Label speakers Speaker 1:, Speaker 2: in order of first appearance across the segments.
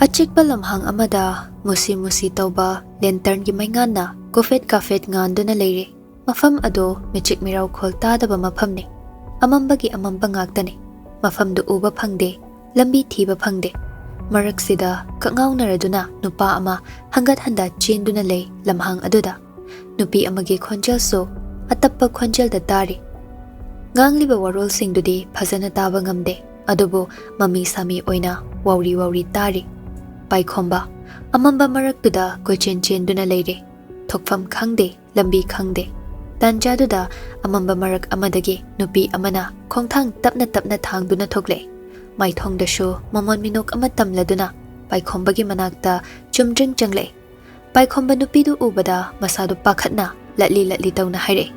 Speaker 1: Achikpa lamhang amada musi tauba lantern gi maingana kafet nganduna leire. Mafam ado michik miraw khol tadaba mafamne. Amambagi amamba ngaktane. Mafamdu uba phangde, lambi thiba phangde. Maraksida kangawnaraduna nupa ama hangat handa chenduna lei lamhang aduda. Nupi amagi khonjal so atappa khonjal da tari. Ngangliba warol singdudi phajana taba ngamde. Adubo mami sami oina wawri tari. Yaikhomba amamba maraktuda kochen duna leire. Thokfam khangde, lambi khangde. Tanjaduda amamba marak amadagi nupi amana khongthang tapna thangduna thokle. Maithongdashu mamon minok ama tamladuna Yaikhomba manakta chumdring changle. Yaikhomba nupidu ubada masadu pakhatna latli tawna haire.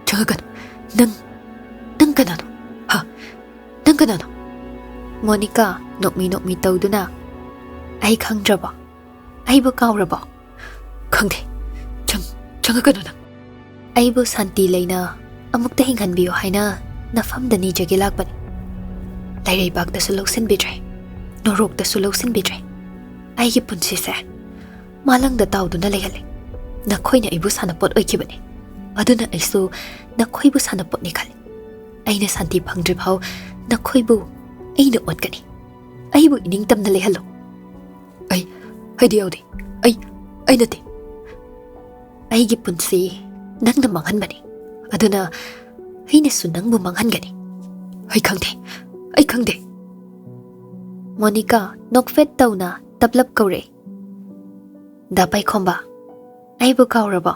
Speaker 1: Changagan nang kanano ha nang kanano. Monica nokmi tawduna ai khangdraba aibu kawraba khangde changagan na aibu santi leina amukta hinghanbiyo haina nafamdani jagi lakbani. Lairei bakta su loksin bidre norokta su loksin bidre aigi punsise malangda tawduna leihale nakhoina aibu sanapot oikibani aduna aisu nakhoibu sanapot ni khale aina santi phangdri phau nakhoibu aina otkani aibu ining tamna lehalo ai diawdi ai nate aigi punsi nangna manghanbani aduna aina su nangbu manghangani ai khangde. Monica nokfet tawna taplap kawre. Da Yaikhomba aibu kawraba.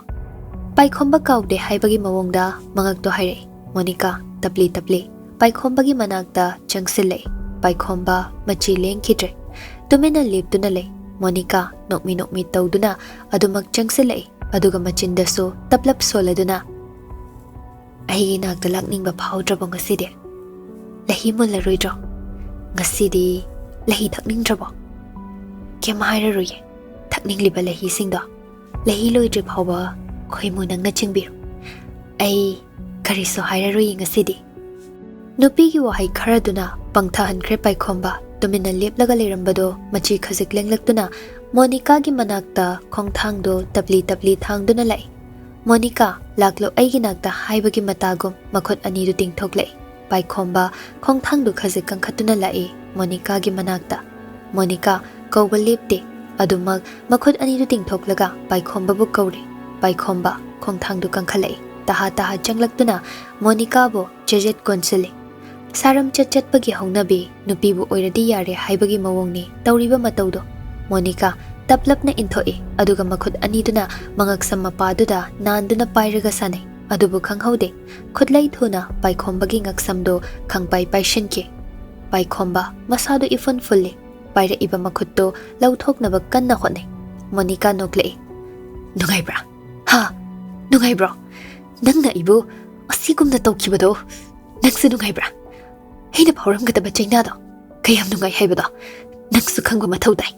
Speaker 1: Yaikhomba kawde haibagi mawongda mangakto haire. Monica tapli Yaikhomba manakta changsile. Yaikhomba machi lengkidre. Tumena leptuna le. Monica nokmi tawduna adumak changsile. Aduga machindaso taplap soladuna. Aigi nakta lakningba phawdraba ngaside. Lahi mo laroidro. Ngasidi lahi thakningdraba. Kem hairaroye. Thakningliba lahi singda. Lahi loidri phawba khoimu nangna chingbiru. Ai kariso hairaroye ngasidi. Nupigi wahai kharaduna pangthahankre Yaikhomba tumina leplaga leirambado machi khazik lenglaktuna Monica gi manakta khongthangdo tapli thangduna lai. Monica laklo aigi nakta haibagi matagum makhot ani du tingthoklai. Yaikhomba khongthangdu khazik kangkhatuna lai Monica gi manakta. Monica kawba lepte adumak makhot ani du tingthoklaga Yaikhomba bu kawre. Yaikhomba khongthangdu kangkhalai taha changlaktuna Monica bo jejet konsile. Saram chatpagi haunabi nupi bu oiradi yare haibagi mawongni tawriba matawdo. Monica taplapna inthoi aduga makhut aniduna mangaksam mapaduda nanduna pairaga sanai. Adubu khanghaude khudlai thuna Yaikhomba ngaksamdo khangpai paishinke. Yaikhomba masadu ifun fulle paira iba makhutto lauthoknaba kanna hotnai. Monica noklei. Nungaibra ha nungaibra nangna ibu asigumna tawkhibado nangsu nungaibra heina phawramgadaba chainado kayam nungai haibada nangsu khangba mathau dai.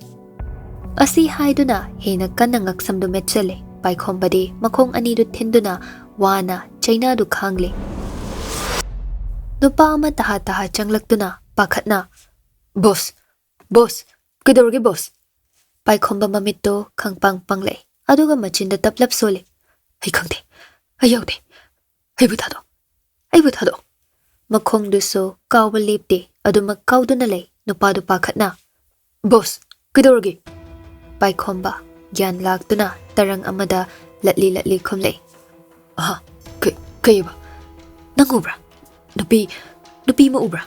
Speaker 1: Asi haiduna hena kanna ngaksamdo metsele. Yaikhomba makhong ani du thinduna wana chaina du khangle. Nupa ama taha changlaktuna pakhatna. Boss kidorge boss. Yaikhomba mamitto khangpang pangle aduga machinda taplap sole. Ai khangde ai yaude aibu thado makhong du so kawba lepte aduma kawduna lei nupa du pakhatna. Boss kidorge. Yaikhomba gyan laktuna tarang amada latli khomlei. Aha kayaba nangubra nupi mo ubra.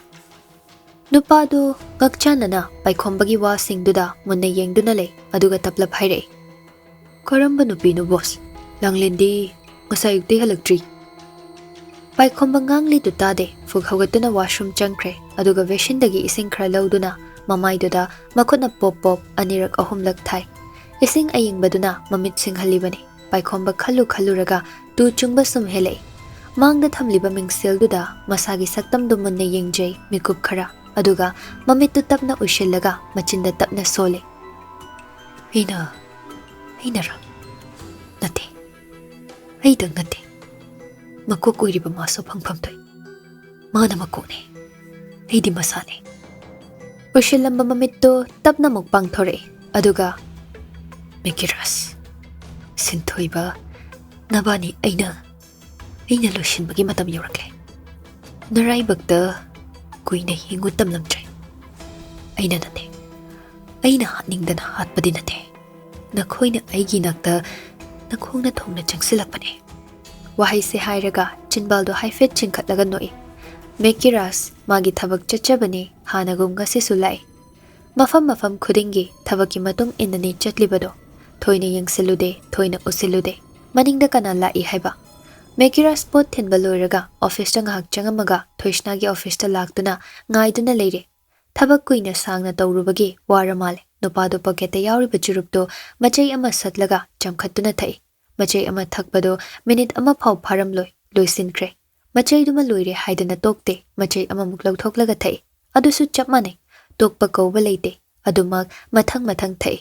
Speaker 1: Nupa do ngakchanana Yaikhomba gi wa singduda munna yengduna lei aduga taplap haire. Karamba nupi no boss langlindi ngasayugde halaktri. Yaikhomba ngangli du tade fughawgatuna washroom changkre aduga vesindagi ising khra lauduna mamaiduda makhutna pop anirak ahumlak thai. Ising ayingbaduna mamit singhalibani. Yaikhomba khalluraga tu chungba sum helei. Mangda thamliba mingselduda masagi saktamdu munna yengjai mikup khara aduga mamittu tapna ushillaga machinda tapna sole. Hinara nate aidang nate makok oiriba maso phangphamtoi mana makone aidi masane Ushilamba mamitto tapna muk pangthore aduga Mekiras Sintoiba Nabani Aina Lushin bagi matam yorakle Narai bagda Kuina hingutam lamtre Aina nate Aina hatningdan hatpadi nate Nakoina aigi nakta Nakongna thongna changsilakpane Wahai se hairaga chinbaldo haifet chinkatlaga noi Mekiras magi thabak chachabani hanagum ngasi sulai Mafam khudingi thabaki matung inani chatlibado Thoina yangsilude thoina usilude maningda kana lai haiba Mekiras pot thinba loiraga office ta ngahak changamaga thoishna gi office ta laktuna ngaiduna leire thabak kuina sangna tawrubagi waramale nupado pakete yauri bachurupto machai ama satlaga chamkhatuna thai machai ama thakbado minute ama phau pharamloi loisinkhre machai duma loire haidana tokte machai ama muklaw thoklaga thai adusu chapmane tokpa kawba leite adumak mathang thai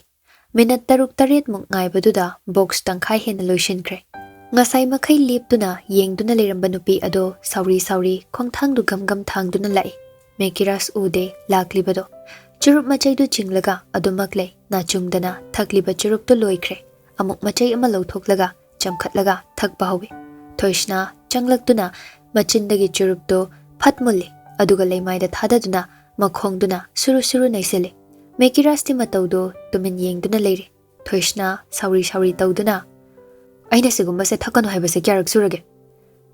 Speaker 1: minute taruk taret muk ngaibaduda box tangkhai hena loisinkhre ngasai makhai leptuna yengduna leramba nupi ado sauri khongthangdu gam thangduna lai Mekiras ude laklibado churup machai du chinglaga adumak lei na chungdana thakliba churup to loikhre amuk machai ama lawthoklaga chamkhatlaga thakba hawi thoishna changlaktuna machindagi churup to phatmulle aduga leimaida thadaduna makhongduna suru naisele Mekiras ti matawdo tumin yengduna leire thoishna sauri tawduna Aina sigumba se thakanu haibase kyarak surage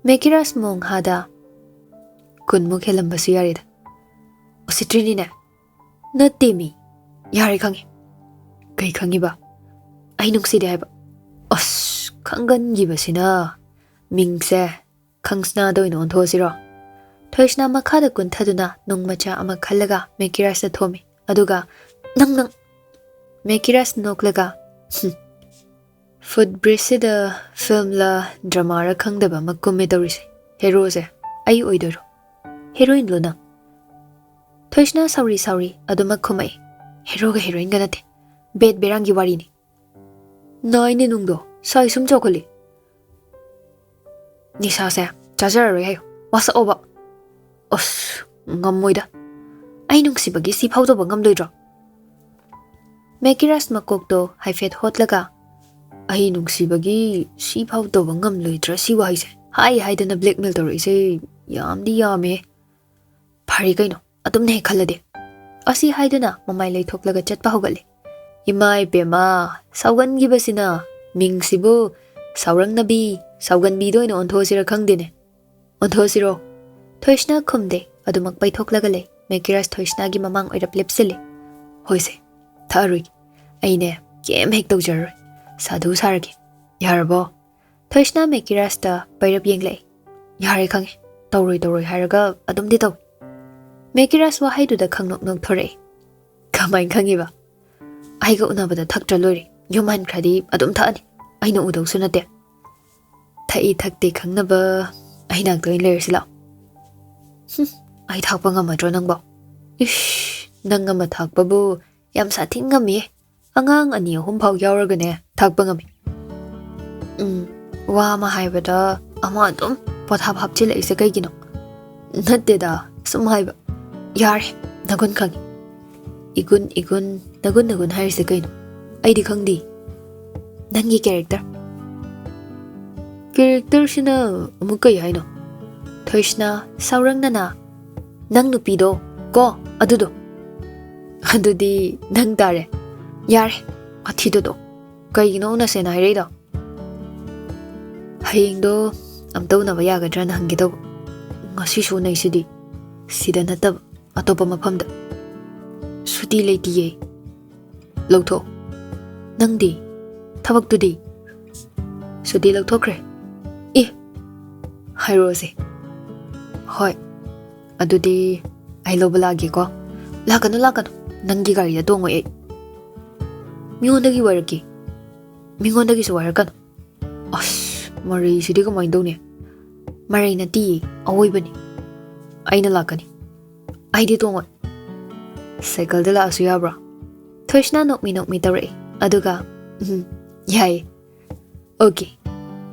Speaker 1: Mekiras mong hada kunmuk helamba su yarida Usitrini ne Natemi Yari khangi Kai khangi ba Ai nungside haiba As khangan gibasina Mingse Khangsna doino onthosiro Thoishna makhada kunthaduna nungmacha ama khallaga Mekiras da thomi aduga nang Mekiras noklaga Food brisida film la drama ra khangdaba makumme dawrise hero se ai oidoro heroine lo na Thoishna sauri aduma khumai hero ga heroine ga nate bed berangi wari ni naine nungdo sai sum chokholi ni sa se chajar ro hayo wasa oba os ngamoida ai nungsi bagi si phaudo bangam loidro Mekiras makokto haifet hotlaga Ai nungsi bagi si phaudo bangam loidra si wai se hai dana blackmail tori se yamdi yame phari kaino adum ne khalade asi haidana mamai lei thoklaga chatpa hogale imai pema saugan gi basina mingsibu saurang nabi saugan bi doina onthosira khangdine onthosiro thoishna khumde adumak pai thoklaga le Mekiras thoishna gi mamang oirap lepsele hoise tharui aine kem hek tawjar Sadhu saragi yarabo Thoishna Mekiras ta pairap yenglei yare khangi tawroi haraga adumdi taw Mekiras wa haidu da khangnok nok thore kamain khangi ba aiga unabada thaktra lori yoman khadi adum thani aina udaw sunate thai thakte khangnaba aina toin lersila ai thakpa ngamadro nangba ish nangama thakpa bu yam sathing ngami angang ani ahum phau yauragane thakpa ngami wa ma haibada ama adum pothap hapchile ise kaigino natte da sum haiba yare nagun khangi igun nagun harise kaino aidi khangdi nangi character shina amuka yaino Thoishna saurangna nang nupido ko adudo adudi nang tare Yare, athido kaigino na sena haireda hayingdo amtau na bayaga dran hangido ngasi su nai sidi sida natab atopa mafamda suti leitiye lawtho nangdi thabak tudi suti lawthokre hairose hoi adudi ai lobalagi ko lakanu nangi gari da dongo Mingondagi waraki Mingondagi su warakan As Maray sidi ka main daw niya Maray na ti awoy ba ni Ay nalakani Ay dito ngon Cycle dala asu yabra Thoishna nokmi taray Aduga Yay Okay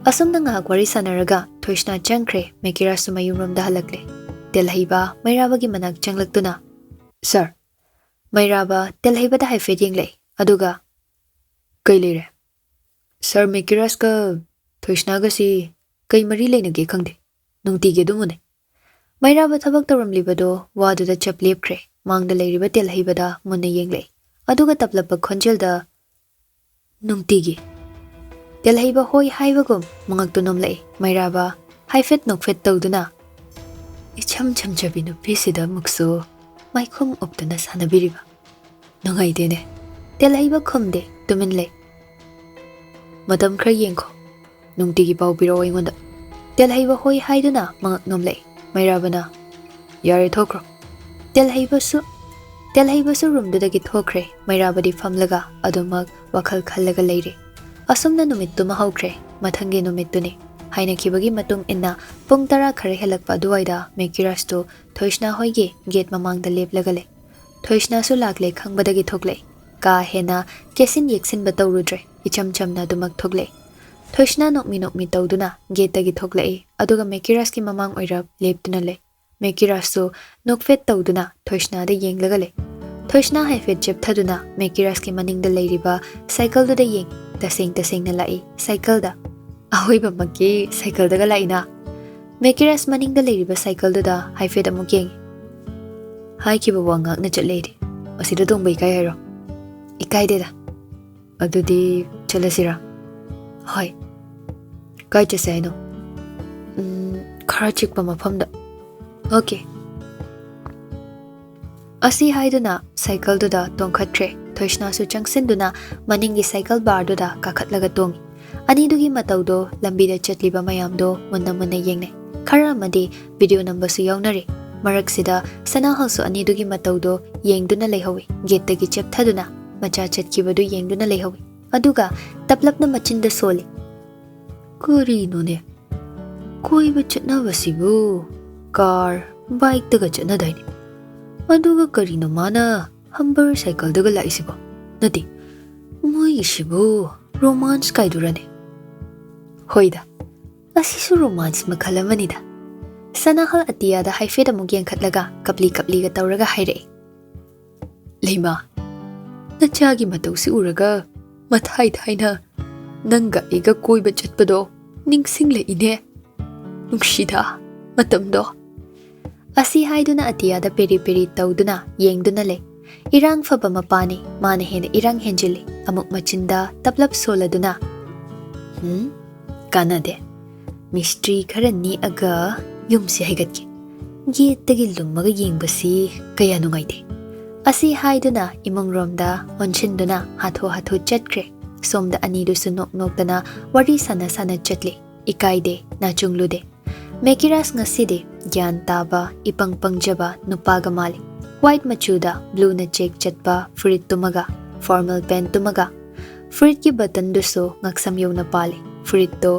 Speaker 1: Asam na nga kwari sanaraga Thoishna changkre Mekiras sumayumram da halakle Delhayiba may rabagi manag changlagto na Sir Mairaba telhaibada haifet yenglei aduga kai leire sir mekiras ka thoishna ga si kai mari leina ge khangde nungti ge dumune Mairaba thabak taramlibado waduda chaplep khre mangda leiriba telhaibada munne yenglei aduga taplapa khonjelda nungti ge telhaiba hoi haibagum mangak tunom lai Mairaba haifet nokfet tawduna icham cham chabinu pisida mukso Yaikhom optana sanabiriba nangai dene telhaiba khomde tumin le madam khra yengkho nungti gi pau biro ingonda telhaiba hoi haiduna mangak nom le Mairabana yare thokro telhaiba su room dudagi thokre Mairabadi famlaga adumak WakhaL khallaga leire asumna numit tuma hokre mathangi numit tuni haina khibagi matung inna pung tara khare helakpa duwaida mekiras to thoishna hoige gate mamangda leplaga le thoishna su lakle khangbadagi thokle ka hena kesin yeksin batawrudre icham chamna dumak thokle thoishna nokmi tawduna gate tagi thokle aduga mekiras ki mamang oirap leptuna le mekiras to nokfet tawduna thoishna de yenglaga le thoishna haifet chepthaduna mekiras ki maningda leiriba cycle du da yeng taseng na lai cycle da ahoiba maki cycle daga laina mekiras maningda leiriba cycle du da haifet amuk yeng hai ki ba wangak na chatledi asida dongbai kai hairo ikai de da adudi chalasira hoi kai chase no khara chikpa mafamda okay asi haiduna cycle du da tongkhatre thoishna su changsinduna maningi cycle bar du da kakhatlaga tongi ani dugi matawdo lambi da chatliba mayamdo munna yengne khara madi video number su yawnare marak sida sanahal su ani dugi matawdo yengduna leihawi gate tagi chepthaduna macha chatkibadu yengduna leihawi aduga taplapna machinda sole kuri no ne koi ba chatna wasibu car bike daga chana daini aduga kari no mana humber cycle daga laisibo nati moi isibu romance kai durane hoida asisu romance makhalamani da sanahal atiya da haifet amuk yengkhatlaga kapli ga tawraga haire leima nachagi matausi uraga mathai thaina nanga ega koiba chatpado ningsing le ine nungshida matamdo asi haiduna atiya da peri tawduna yengduna le irang faba mapani mana hena irang henjili amuk machinda taplap soladuna kanade mystery kharani aga yumsi haigatki gate tagi lummaga yengbasi kaya nungaide asi haiduna imongromda onchinduna hatho chatkre somda anidu su nokdana wari sana chatli ikaide na chunglude mekiras ngaside gyan taba ipang pangjaba nupaga mali white machuda blue na check chatpa fruit tumaga formal pen tumaga fruit ki button du so ngaksam yona pali fruit to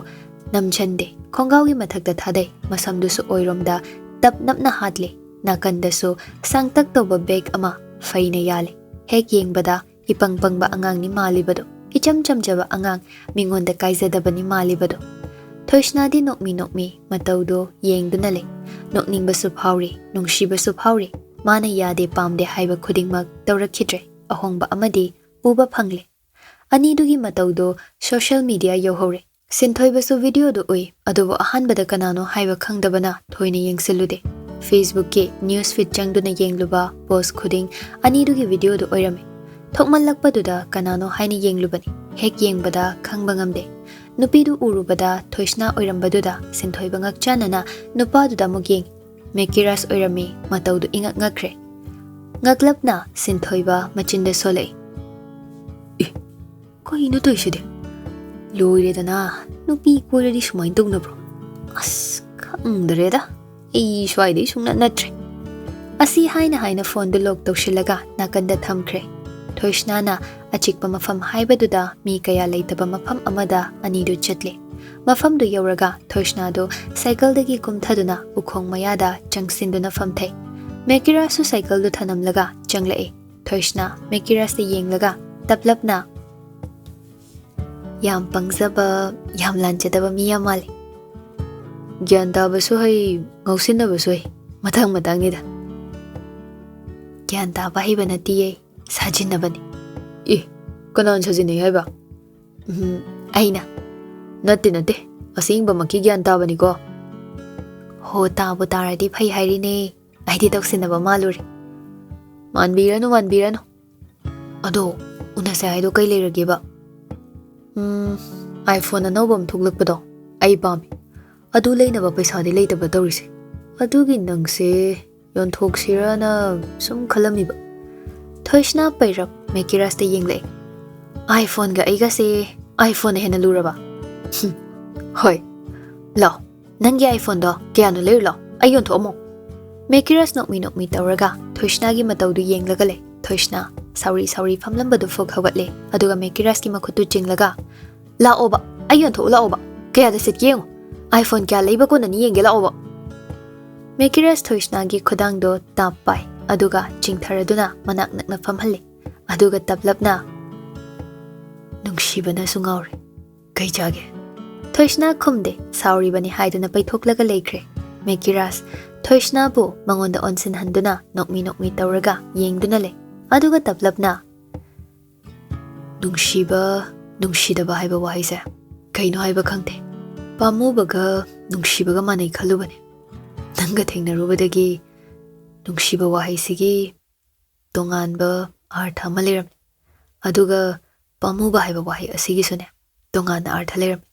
Speaker 1: namchande khongaw gi mathakta thadai masam du so oiromda tap napna hatle nakanda so sangtak toba bag ama faina yale hek yengbada ipang pangba angang ni mali bado icham jaba angang mingonda kaizadabani mali bado thoishna di nokmi matawdo yengduna le nokning basu phawri nungshi basu phawri mana yade pamde haiba khudingmak tawrakhidre ahongba amadi uba phangle ani dugi matawdo social media yohore sinthoi basu video do oi adubo ahan bada kanano haiba khangdabana thoine yengselude Facebook ke news feed changduna yengluba post khuding ani dugi video do oirame thokmal lakpa duda kanano haini yenglubani hek yengbada khangba ngamde nupidu urubada thoishna oirambaduda sinthoiba ngakchanana nupa duda muging mekiras oirami matawdu ingak ngakre ngaklapna sinthoiba machinda solei ko inu toishide loire dana nupi koradi sumain tungnabro as khangdreda ei shwaide sungna natre asi haina phone du lock tawshilaga nakanda thamkre thoishna na achikpa mafam haibaduda mi kaya leitaba mafam amada anidu chatle mafam du yauraga thoishna do cycle dagi kumthaduna ukhong mayada changsinduna famthai mekiras su cycle du thanamlaga changlai thoishna mekiras te yenglaga taplapna yam pangzaba yam lanchadaba mi yamale gyanda basu hai ngausinna basu hai matang nida Gyan taba haiba natiye sajinabani.
Speaker 2: Kanan sajinay haiba?
Speaker 1: Aina.
Speaker 2: Nate. Asingba maki gyan tabani ko.
Speaker 1: Ho tabu taradi phai hairine. Aidi toksinaba maluri.
Speaker 2: Manbirano. Ado, unase haido kay layrage ba? iPhone anawbam thuglakpado. Ay pami. Adu laynaba paisadi laytaba tawrise. Adugi nangse yonthok na sum khalamiba.
Speaker 1: Thoishna pairap Mekiras te yengle.
Speaker 2: iPhone ga aiga se iPhone hena luraba. Hoy. Lao. Nangi iPhone do kya no ler lao. Ayon thomo.
Speaker 1: Mekiras nokmi tawraga Thoishna gi matawdu yenglagale. Thoishna sauri famlambadu fog hawatle. Aduga Mekiras ki makhutu jinglaga.
Speaker 2: Laoba. Ayon tho laoba. Kaya da sit yengo. iPhone kya leiba ko nani yenge laoba.
Speaker 1: Mekiras Thoishna gi khudang do tapai. Aduga jingtharaduna manak nakna famhalle. Aduga taplapna
Speaker 2: nungshibana sungaure. Kay jage.
Speaker 1: Thoishna khumde sauri bani haiduna paithoklaga leikre. Mekiras Thoishna bu mangonda onsin handuna nokmi tawraga yengduna le. Aduga taplapna
Speaker 2: nungshidaba haiba wahaise. Kaino haiba khangte. Pamubaga nungshibaga manay khalubane. Nanga thengnarubadagi nungshiba wahaisigi tonganba artha ama leramne. Aduga pamuba haiba wahai asigisune tongana artha leramne.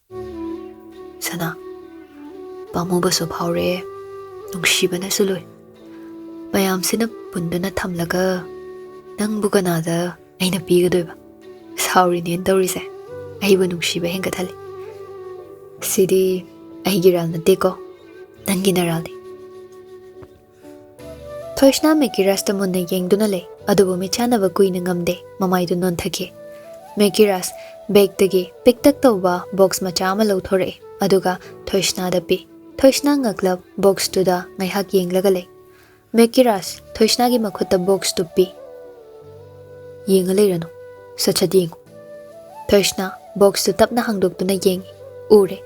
Speaker 2: Sana pamuba so phawre nungshibana suloi. Mayamsina punduna thamlaga nangbu kanada aina pigadoiba. Sauri nen tawrise. Aiba nungshiba hengathale. Sidi aigiral nateko nangi naraldi.
Speaker 1: Thoishna Mekiras ta munna yengduna le. Adubu michanaba kuina ngamde mamaidu non thake. Mekiras bag tagi piktak tawba box macha ama lauthore. Aduga Thoishna da pi. Thoishna ngaklab box tu da ngaihak yenglaga le. Mekiras Thoishna gi makhutta box tu pi.
Speaker 2: Yengale rano sachadi yengu.
Speaker 1: Thoishna box tu tapna hangdoktuna yengi. Ure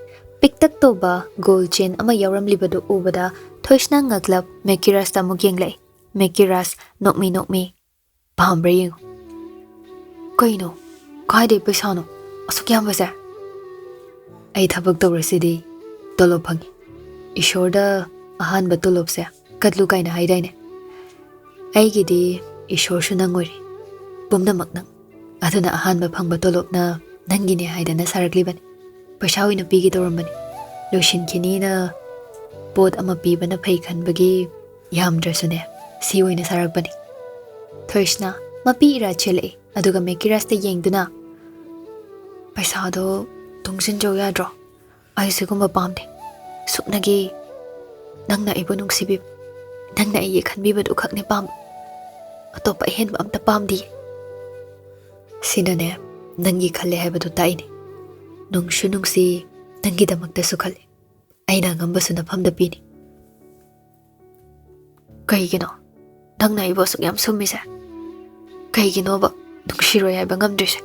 Speaker 1: piktak tawba gold chain ama yawramlibadu ubada Thoishna ngaklab Mekiras ta muk yengle. Mekiras nokmi
Speaker 2: Pambre yengu. Kaino kaide paisano asukyam basa. Ay thabak tawrasidi tolop phangi. Ishorda ahanba tolopse katlu kaina haidaine. Aigidi ishor su nangori. Bumnamak nang. Aduna ahanba phangba tolopna nangine haidana saraklibani. Paishawi na pigi tawrambani. Loshin kinina pot ama pibana phai khanbagi yamdrasune si oina sarakbani.
Speaker 1: Thoishna mapi ira chele. Aduga Mekiras ta yengduna
Speaker 2: paisado tungsin jaw yadro. Ay sigumba pamde. Suknagi nangna ibo nungsibib. Nangna iye khanbibad ukhakne pam. Atopa ihenba amta pamdi. Sinane nangi khale haibadu taine. Nungshu nungsi nangi damakta sukhale. Aina ngamba nafamda pini. Kaigino nangna ibo sukyam sumise. Kaigino ba nungshiroi haiba ngamdrise.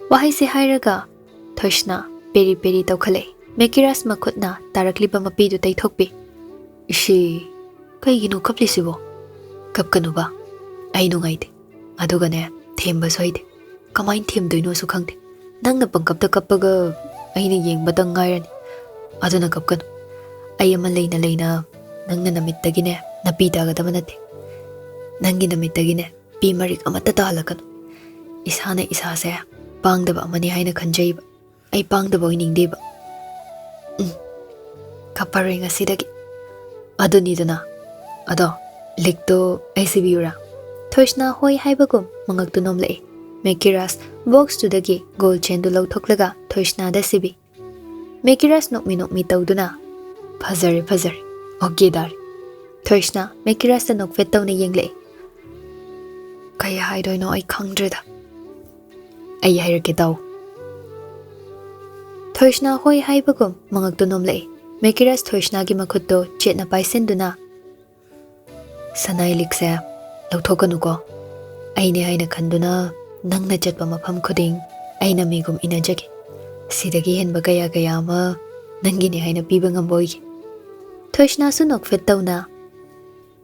Speaker 1: Wahai se hairaga Thoishna peri tawkhale. Mekiras makhutna tarakliba mapidu taithokpi.
Speaker 2: Ishi kaigino kaplisibo. Kapkanu ba ai nungaide. Adugane themba soide. Kamain themdoino su khangde. Nangna pangkapta kappaga aina yengbata ngairani. Aduna kapkanu. Ay ama leina nangna namittagine napi tagadaba nate. Nangi namittagine pi marik amata tahalakanu. Isana isase pangdaba amani haina khanjaiba. Ay pangdaba oiningdeba. Kapare ngasidagi. Adunidana. Ado likto ay sibiyura.
Speaker 1: Thoishna hoi haibagum mangaktu nomlai. Mekiras box tu dagi gold chain du lauthoklaga Thoishna da sibi. Mekiras nokmi tawduna
Speaker 2: Phazare ogedar.
Speaker 1: Thoishna Mekiras ta nokfet tawna yenglai.
Speaker 2: Kaya haidoino ay khangdreda. Ay hairake taw.
Speaker 1: Thoishna hoi haibagum mangaktu nomlai. Mekiras Thoishna gi makhutto chetna paisenduna
Speaker 2: sanai likse lauthokanu ko. Aine haina khanduna nangna chatpa mafam khuding aina migum inajage. Sidagi henba kaya ma nangine haina piba ngamboy.
Speaker 1: Thoishna su nokfet tawna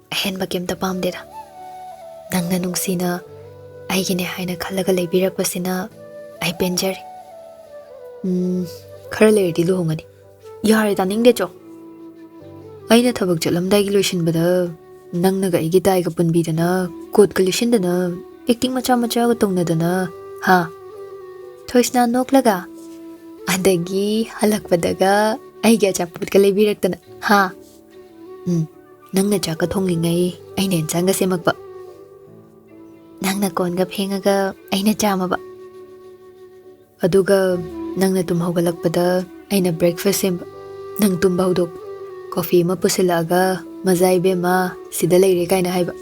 Speaker 2: henba kemta pamdera. ꯅꯪꯅ ꯅꯨꯡꯁꯤꯅ ꯑꯩꯒꯤꯅꯦ ꯍꯥꯏꯅ ꯈꯜꯂꯒ ꯂꯩꯕꯤꯔꯛꯄꯁꯤꯅ ꯑꯩ ꯄꯦꯟꯖꯔꯦ. ꯈꯔ ꯂꯩꯔꯗꯤ ꯂꯨꯍꯣꯡꯒꯅꯤ. ꯌꯥꯔꯦ ꯇꯥꯅꯤꯡꯗꯦ ꯆꯣ. ꯑꯩꯅ ꯊꯕꯛ ꯆꯠꯂꯝꯗꯥꯏꯒꯤ ꯂꯣꯏꯁꯤꯟꯕꯗ ꯅꯪꯅꯒ ꯑꯩꯒꯤ ꯇꯥꯏꯒ ꯄꯨꯟꯕꯤꯗꯅ ꯀꯣꯠꯀ ꯂꯤꯁꯤꯟꯗꯅ ꯑꯦꯛꯇꯤꯡ ꯃꯆꯥ ꯃꯆꯥꯒ ꯇꯧꯅꯗꯅ ꯍꯥ. ꯊꯣꯏꯁꯅꯥ ꯅꯣꯛꯂꯒ ꯑꯗꯒꯤ ꯍꯜꯂꯛꯄꯗꯒ ꯑꯩꯒꯤ ꯑꯆꯥꯄꯣꯠꯀ ꯂꯩꯕꯤꯔꯛꯇꯅ ꯍꯥ. ꯅꯪꯅ ꯆꯥꯛꯀ ꯊꯣꯡꯂꯤꯉꯩ ꯑꯩꯅ ꯏꯟꯁꯥꯡꯒ ꯁꯦꯝꯃꯛꯄ. ꯅꯪꯅ ꯀꯣꯟꯒ ꯐꯦꯡꯉꯒ ꯑꯩꯅ ꯆꯥꯝꯃꯕ. ꯑꯗꯨꯒ ꯅꯪꯅ ꯇꯨꯝ ꯍꯧꯒꯠꯂꯛꯄꯗ ꯑꯩꯅ ꯕ꯭ꯔꯦꯛꯐꯥꯁ ꯁꯦꯝꯕ. ꯅꯪ ꯇꯨꯝꯕ ꯍꯧꯗꯣꯛꯄ. ꯀꯣꯐꯤ ꯑꯃ ꯄꯨꯁꯤꯜꯂꯛꯑꯒ ꯃꯖꯥ ꯏꯕꯦꯝꯃ ꯁꯤꯗ ꯂꯩꯔꯦ ꯀꯥꯏꯅ ꯍꯥꯏꯕ.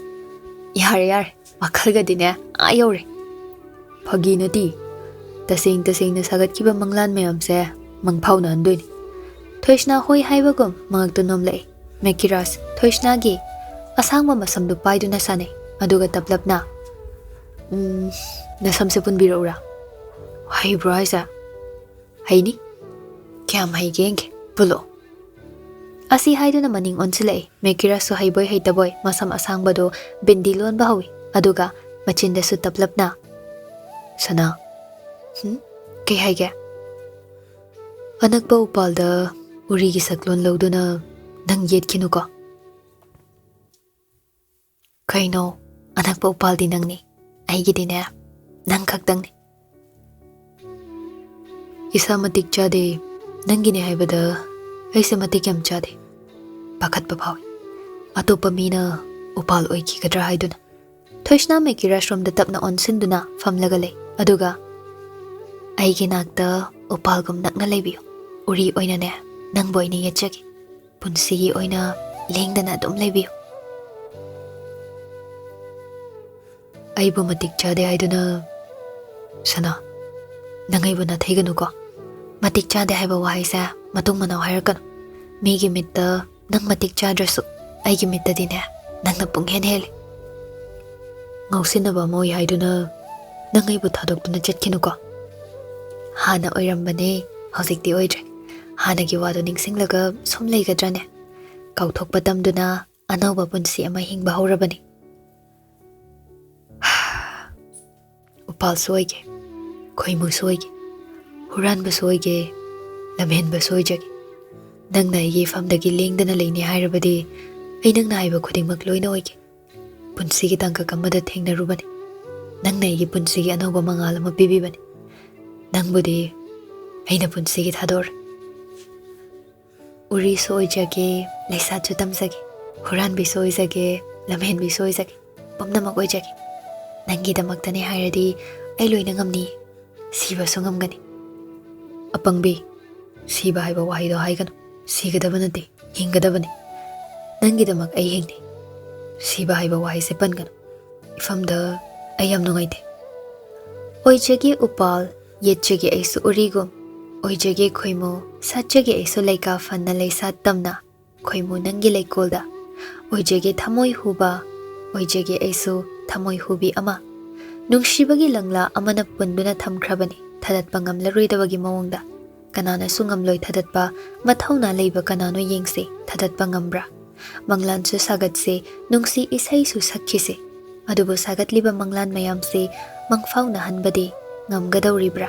Speaker 2: ꯌꯥꯔꯦ ꯌꯥꯔꯦ, ꯋꯥꯈꯜꯒꯗꯤꯅꯦ ꯌꯧꯔꯦ. ꯐꯥꯒꯤ ꯅꯠꯇꯦ. ꯇꯁꯦꯡꯅ ꯁꯥꯒꯠꯈꯤꯕ ꯃꯪꯂꯥꯟ ꯃꯌꯥꯝꯁꯦ ꯃꯪꯐꯥꯎꯅꯍꯟꯗꯣꯏꯅꯤ. ꯊꯣꯏꯁꯅꯥ ꯍꯣꯏ ꯍꯥꯏꯕꯒꯨꯝ ꯃꯉꯛꯇ ꯅꯣꯝꯂꯛꯏ. ꯃꯦꯀꯤꯔꯥꯁ ꯊꯣꯏꯁꯅꯥꯒꯤ ꯑꯁꯥꯡꯕ ꯃꯁꯝꯗꯨ ꯄꯥꯏꯗꯨꯅ ꯁꯥꯟꯅꯩ. ꯑꯗꯨꯒ ꯇꯞꯂꯞꯅ ꯅꯁꯝꯁꯦ ꯄꯨꯟꯕꯤꯔꯛꯎꯔꯥ. ꯍꯩꯕ꯭ꯔꯣ ꯍꯥꯏꯁꯦ? ꯍꯩꯅꯤ. ꯀꯌꯥꯝ ꯍꯩꯒꯦ ꯌꯦꯡꯒꯦ, ꯄꯨꯜꯂꯛꯑꯣ. ꯑꯁꯤ ꯍꯥꯏꯗꯨꯅ ꯃꯅꯤꯡ ꯑꯣꯟꯁꯤꯜꯂꯛꯏ. ꯃꯦꯀꯤꯔꯥꯁꯁꯨ ꯍꯩꯕꯣꯏ ꯍꯩꯇꯕꯣꯏ ꯃꯁꯝ ꯑꯁꯥꯡꯕꯗꯨ ꯕꯤꯟꯗꯤ ꯂꯣꯟꯕ ꯍꯧꯏ. ꯑꯗꯨꯒ ꯃꯆꯤꯟꯗꯁꯨ ꯇꯞꯂꯞꯅ ꯁꯅꯥ. ꯀꯩ ꯍꯥꯏꯒꯦ? ꯑꯅꯛꯄ ꯎꯄꯥꯜꯗ ꯎꯔꯤꯒꯤ ꯁꯛꯂꯣꯟ ꯂꯧꯗꯨꯅ ꯅꯪ ꯌꯦꯠꯈꯤꯅꯨꯀꯣ. ꯀꯩꯅꯣ, ꯑꯅꯛꯄ ꯎꯄꯥꯜꯗꯤ ꯅꯪꯅꯤ. ꯑꯩꯒꯤꯗꯤꯅꯦ ꯅꯪ ꯈꯛꯇꯪꯅꯤ. ꯏꯁꯥ ꯃꯇꯤꯛ ꯆꯥꯗꯦ, ꯅꯪꯒꯤꯅꯦ ꯍꯥꯏꯕꯗ ꯑꯩꯁꯦ ꯃꯇꯤꯛ ꯌꯥꯝ ꯆꯥꯗꯦ. ꯄꯥꯈꯠꯄ ꯐꯥꯎꯏ, ꯑꯇꯣꯞꯄ ꯃꯤꯅ ꯎꯄꯥꯜ ꯑꯣꯏꯈꯤꯒꯗ꯭ꯔꯥ ꯍꯥꯏꯗꯨꯅ. ꯊꯣꯏꯁꯅꯥ ꯃꯦꯀꯤꯔꯥꯁ ꯔꯣꯝꯗ ꯇꯞꯅ ꯑꯣꯟꯁꯤꯟꯗꯨꯅ ꯐꯝꯂꯒ ꯂꯩ. ꯑꯗꯨꯒ ꯑꯩꯒꯤ ꯅꯥꯛꯇ ꯎꯄꯥꯜꯒꯨꯝ ꯅꯛꯅ ꯂꯩꯕꯤꯌꯨ. ꯎꯔꯤ ꯑꯣꯏꯅꯅꯦ ꯅꯪꯕꯨ ꯑꯣꯏꯅ ꯌꯦꯠꯆꯒꯦ. ꯄꯨꯟꯁꯤꯒꯤ ꯑꯣꯏꯅ ꯂꯦꯡꯗꯅ ꯑꯗꯨꯝ ꯂꯩꯕꯤꯌꯨ. ꯑꯩꯕꯨ ꯃꯇꯤꯛ ꯆꯥꯗꯦ ꯍꯥꯏꯗꯨꯅ ꯁꯅꯥ, ꯅꯪ ꯑꯩꯕꯨ ꯅꯥꯊꯩꯒꯅꯨꯀꯣ. ꯃꯇꯤꯛ ꯆꯥꯗꯦ ꯍꯥꯏꯕ ꯋꯥꯍꯩꯁꯦ ꯃꯇꯨꯡ ꯃꯅꯥꯎ ꯍꯥꯏꯔꯛꯀꯅꯨ. ꯃꯤꯒꯤ ꯃꯤꯠꯇ ꯅꯪ ꯃꯇꯤꯛ ꯆꯥꯗ꯭ꯔꯁꯨ ꯑꯩꯒꯤ ꯃꯤꯠꯇꯗꯤꯅꯦ ꯅꯪꯅ ꯄꯨꯡꯍꯦꯟ ꯍꯦꯜꯂꯤ. ꯉꯧꯁꯤꯟꯅꯕ ꯑꯃ ꯑꯣꯏ ꯍꯥꯏꯗꯨꯅ ꯅꯪ ꯑꯩꯕꯨ ꯊꯥꯗꯣꯛꯇꯨꯅ ꯆꯠꯈꯤꯅꯨꯀꯣ. ꯍꯥꯟꯅ ꯑꯣꯏꯔꯝꯕꯅꯦ, ꯍꯧꯖꯤꯛꯇꯤ ꯑꯣꯏꯗ꯭ꯔꯦ. ꯍꯥꯟꯅꯒꯤ ꯋꯥꯗꯣ ꯅꯤꯡꯁꯤꯡꯂꯒ ꯁꯨꯝ ꯂꯩꯒꯗ꯭ꯔꯅꯦ? ꯀꯥꯎꯊꯣꯛꯄ ꯇꯝꯗꯨꯅ ꯑꯅꯧꯕ ꯄꯨꯟꯁꯤ ꯑꯃ ꯍꯤꯡꯕ ꯍꯧꯔꯕꯅꯤ. ꯎꯄꯥꯜꯁꯨ ꯑꯣꯏꯒꯦ, ꯈꯣꯏꯃꯨꯁꯨ ꯑꯣꯏꯒꯦ, ꯍꯨꯔꯥꯟꯕꯁꯨ ꯑꯣꯏꯒꯦ, ꯂꯝꯍꯦꯟꯕꯁꯨ ꯑꯣꯏꯖꯒꯦ. ꯅꯪꯅ ꯑꯩꯒꯤ ꯏꯐꯝꯗꯒꯤ ꯂꯦꯡꯗꯅ ꯂꯩꯅꯤ ꯍꯥꯏꯔꯕꯗꯤ ꯑꯩ ꯅꯪꯅ ꯍꯥꯏꯕ ꯈꯨꯗꯤꯡꯃꯛ ꯂꯣꯏꯅ ꯑꯣꯏꯒꯦ. ꯄꯨꯟꯁꯤꯒꯤ ꯇꯥꯡꯀꯛ ꯑꯃꯗ ꯊꯦꯡꯅꯔꯨꯕꯅꯤ. ꯅꯪꯅ ꯑꯩꯒꯤ ꯄꯨꯟꯁꯤꯒꯤ ꯑꯅꯧꯕ ꯃꯉꯥꯜ ꯑꯃ ꯄꯤꯕꯤꯕꯅꯤ. ꯅꯪꯕꯨꯗꯤ ꯑꯩꯅ ꯄꯨꯟꯁꯤꯒꯤ ꯊꯥꯗꯣꯔꯦ. ꯎꯔꯤꯁꯨ ꯑꯣꯏꯖꯒꯦ, ꯂꯩꯁꯥꯠꯁꯨ ꯇꯝꯖꯒꯦ, ꯍꯨꯔꯥꯟꯕꯤꯁꯨ ꯑꯣꯏꯖꯒꯦ, ꯂꯝꯍꯦꯟꯕꯤꯁꯨ ꯑꯣꯏꯖꯒꯦ, ꯄꯨꯝꯅꯃꯛ ꯑꯣꯏꯖꯒꯦ. ꯅꯪꯒꯤꯗꯃꯛꯇꯅꯦ ꯍꯥꯏꯔꯗꯤ ꯑꯩ ꯂꯣꯏꯅ ꯉꯝꯅꯤ. ꯁꯤꯕꯁꯨ ꯉꯝꯒꯅꯤ. ꯑꯄꯪꯕꯤ, ꯁꯤꯕ ꯍꯥꯏꯕ ꯋꯥꯍꯩꯗꯣ ꯍꯥꯏꯒꯅꯨ. ꯁꯤꯒꯗꯕ ꯅꯠꯇꯦ, ꯍꯤꯡꯒꯗꯕꯅꯤ. ꯅꯪꯒꯤꯗꯃꯛ ꯑꯩ ꯍꯤꯡꯅꯤ. ꯁꯤꯕ ꯍꯥꯏꯕ ꯋꯥꯍꯩꯁꯦ ꯄꯟꯒꯅꯨ. ꯏꯐꯝꯗ ꯑꯩ ꯌꯥꯝ ꯅꯨꯡꯉꯥꯏꯇꯦ. ꯑꯣꯏꯖꯒꯦ ꯎꯄꯥꯜ, ꯌꯦꯠꯆꯒꯦ ꯑꯩꯁꯨ ꯎꯔꯤꯒꯨꯝ. ꯑꯣꯏꯖꯒꯦ ꯈꯣꯏꯃꯨ, ꯁꯥꯠꯆꯒꯦ ꯑꯩꯁꯨ ꯂꯩꯀꯥ ꯐꯟꯅ ꯂꯩꯁꯥꯠ ꯇꯝꯅ. ꯈꯣꯏꯃꯨ ꯅꯪꯒꯤ ꯂꯩꯀꯣꯜꯗ. ꯑꯣꯏꯖꯒꯦ ꯊꯃꯣꯏ ꯍꯨꯕ, ꯑꯣꯏꯖꯒꯦ ꯑꯩꯁꯨ ꯊꯃꯣꯏ ꯍꯨꯕꯤ ꯑꯃ. ꯅꯨꯡꯁꯤꯕꯒꯤ ꯂꯪꯂꯥ ꯑꯃꯅ ꯄꯨꯟꯗꯨꯅ ꯊꯝꯈ꯭ꯔꯕꯅꯤ, ꯊꯗꯠꯄ ꯉꯝꯂꯔꯣꯏꯗꯕꯒꯤ ꯃꯑꯣꯡꯗ. ꯀꯅꯥꯅꯁꯨ ꯉꯝꯂꯣꯏ ꯊꯗꯠꯄ, ꯃꯊꯧꯅꯥ ꯂꯩꯕ ꯀꯅꯥꯅꯣ ꯌꯦꯡꯁꯤ, ꯊꯗꯠꯄ ꯉꯝꯕ꯭ꯔꯥ? ꯃꯪꯂꯥꯟꯁꯨ ꯁꯥꯒꯠꯁꯤ, ꯅꯨꯡꯁꯤ ꯏꯁꯩꯁꯨ ꯁꯛꯈꯤꯁꯤ. ꯑꯗꯨꯕꯨ ꯁꯥꯒꯠꯂꯤꯕ ꯃꯪꯂꯥꯟ ꯃꯌꯥꯝꯁꯤ ꯃꯪꯐꯥꯎꯅꯍꯟꯕꯗꯤ ꯉꯝꯒꯗꯧꯔꯤꯕ꯭ꯔꯥ?